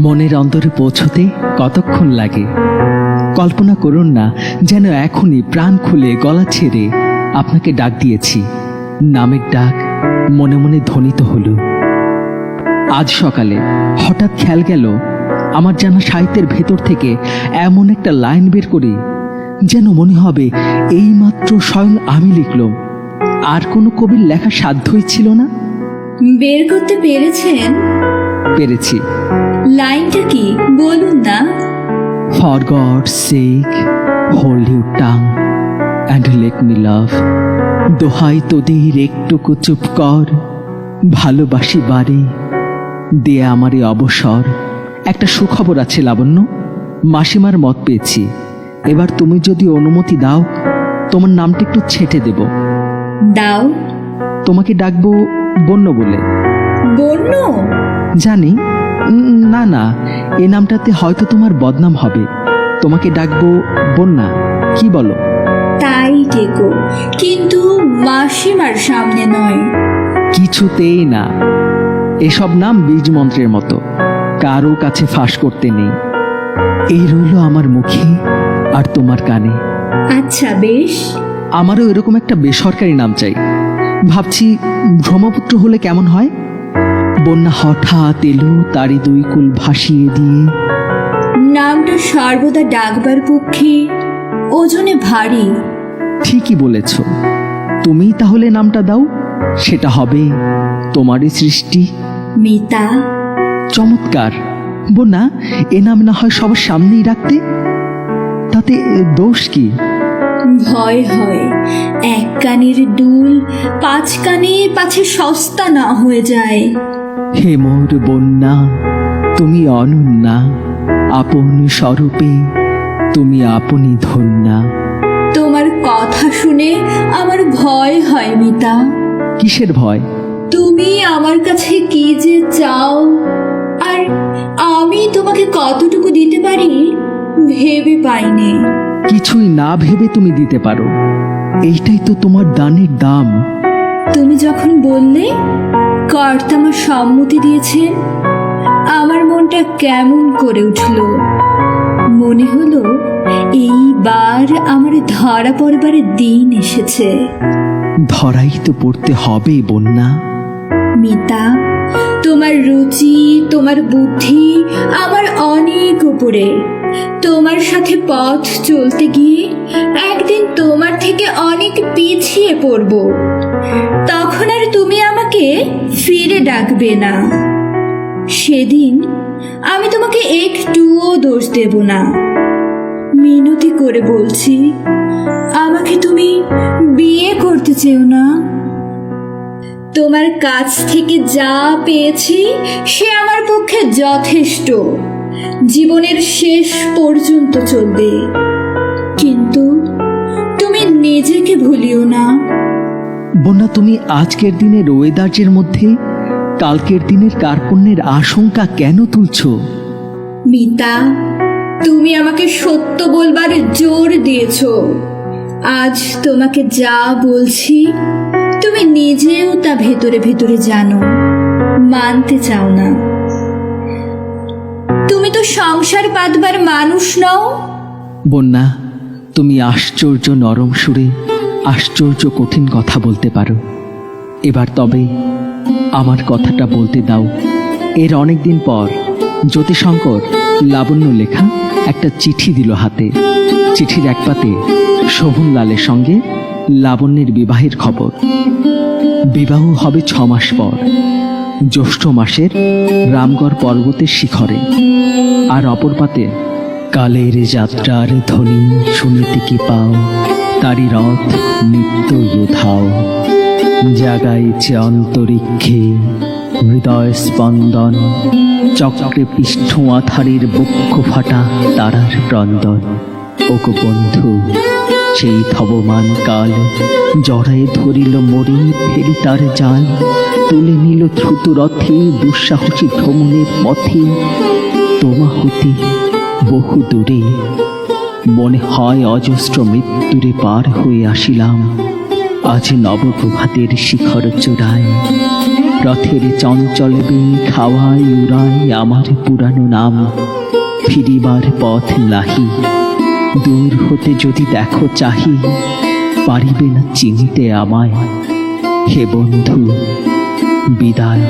মনের অন্তরে পৌঁছতে কতক্ষণ লাগে? কল্পনা করুন না, যেন এখনই প্রাণ খুলে গলা ছেড়ে আপনাকে ডাক দিয়েছি। নামের ডাক মনে মনে ধ্বনিত হলো। আজ সকালে হঠাৎ খেয়াল গেল, আমার জানা সাহিত্যের ভেতর থেকে এমন একটা লাইন বের করে যেন মনে হবে এইমাত্র স্বয়ং আমি লিখলাম। আর কোনো কবির লেখা সাধ্যই ছিল না। বের করতে পেরেছেন? পেরেছি। লাইনটা কি বলুন না। For God's sake, hold your tongue and let me love. দোহাই তোদের একটুকু চুপ কর, ভালোবাসি বারে, দে আমারে অবসর। একটা সুখবর আছে লাবণ্য, মাসিমার মত পেয়েছি। এবার তুমি যদি অনুমতি দাও, তোমার নামটা একটু ছেঁটে দেব। দাও। তোমাকে ডাকবো বন্য বলে। বন্য? জানি, না না, এ নামটাতে হয়তো তোমার বদনাম হবে। তোমাকে ডাকবো বন্যা, কি বলো? তাই টেকো, কিন্তু মাসিমার সামনে নয়। কিছুতেই না। এসব নাম বীজ মন্ত্রের মতো, কারো কাছে ফাঁস করতে নেই। এই রইল আমার মুখে আর তোমার কানে। আচ্ছা বেশ। আমারও এরকম একটা বেসরকারি নাম চাই। ভাবছি ব্রহ্মপুত্র হলে কেমন হয়? বন্যা হঠাৎ এলো তারই দুই কুল ভাসিয়ে দিয়ে। নামটা সর্বদা ডাকবার পক্ষে ওজনে ভারী। ঠিকই বলেছ। তুমি তাহলে নামটা দাও, সেটা হবে তোমারই সৃষ্টি। মিতা। চমৎকার। বন্যা, এ নাম না হয় সবার সামনেই রাখতে, তাতে দোষ কি? ভয় হয় এক কানের দুল পাঁচ কানে পাছে সস্তা না হয়ে যায়। হে মোর বন্যা, তুমি অনন্যা, আপন স্বরূপে তুমি আপনি ধন্যা। তোমার কথা শুনে আমার ভয় হয় মিতা। কিসের ভয়? তুমি আমার কাছে কি যে চাও, আর আমি তোমাকে কতটুকু দিতে পারি ভেবে পাইনি। কিছুই না ভেবে তুমি দিতে পারো, এইটাই তো তোমার দানের দাম। তুমি যখন বললে কর্তা আমার সম্মতি দিয়েছেন, আমার মনটা কেমন করে উঠল। মনে হলো এইবার আমার ধরা পড়বার দিন এসেছে। ধরাই তো পড়তে হবে বন্যা। মিতা, তোমার রুচি তোমার বুদ্ধি আমার অনেক উপরে। তোমার সাথে পথ চলতে গিয়ে একদিন তোমার থেকে অনেক পিছিয়ে পড়ব। তখন আর তুমি আমাকে ফিরে ডাকবে না। সেদিন আমি তোমাকে একটুও দোষ দেব না। মিনতি করে বলছি, আমাকে তুমি বিয়ে করতে চেও না। তোমার কাছ থেকে যা পেয়েছি সে আমার পক্ষে যথেষ্ট, জীবনের শেষ পর্যন্ত চলবে। কিন্তু তুমি নিজেকে ভুলিও না। বন্যা, তুমি আজকের দিনের ওয়েদার্যের মধ্যে কালকের দিনের কার্পণ্যের আশঙ্কা কেন তুলছ? মিতা, তুমি আমাকে সত্য বলবার জোর দিয়েছ। আজ তোমাকে যা বলছি তুমি নিজেও তা ভেতরে ভেতরে জানো, মানতে চাও না। তুমি তো সংসার পাতবার মানুষ নও। বন্যা, তুমি আশ্চর্য নরম সুরে আশ্চর্য কঠিন কথা বলতে পারো। এবার তবে আমার কথাটা বলতে দাও। এর অনেকদিন পর জ্যোতিশঙ্কর লাবণ্য লেখা একটা চিঠি দিল হাতে। চিঠির এক পাতে শোভনলালের সঙ্গে লাবণ্যের বিবাহের খবর। বিবাহ হবে 6 মাস পর, জ্যৈষ্ঠ মাসের রামগড় পর্বতের শিখরে। আর অপর পাতে কালের যাত্রার ধ্বনি শুনিতে কি পাও, তারি রথ নিত্য উধাও, জাগাইছে অন্তরিক্ষে হৃদয় স্পন্দন, চক্রে পৃষ্ঠ আধারের বক্ষ ফাটা তারার ক্রন্দন। ওগো বন্ধু, সেই ধবমান কাল জড়ায় ধরিল মরি, ফেরি তার জাল তুলে নিল দ্রুত রথে, দুঃসাহসী ভ্রমণের পথে তোমা হতে বহু দূরে। মনে হয় অজস্র মৃত্যুরে পার হয়ে আসিলাম আজ নবপ্রভাতের শিখর চূড়ায়। রথের চঞ্চল বেগ খাওয়াই উড়াই আমার পুরানো নাম। ফিরিবার পথ নাহি, দূর হতে যদি দেখো চাহি, পারিবে না চিনিতে আমায়। হে বন্ধু, বিদায়।